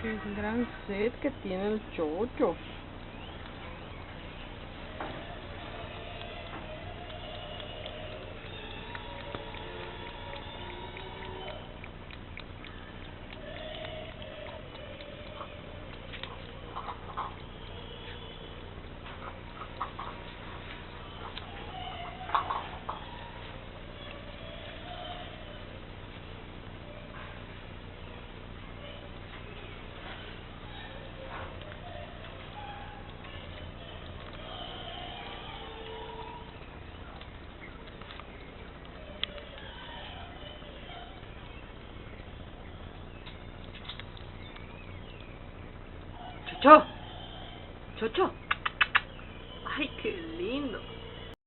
Qué gran sed que tiene el chocho. Chocho, chocho. Ay, qué lindo.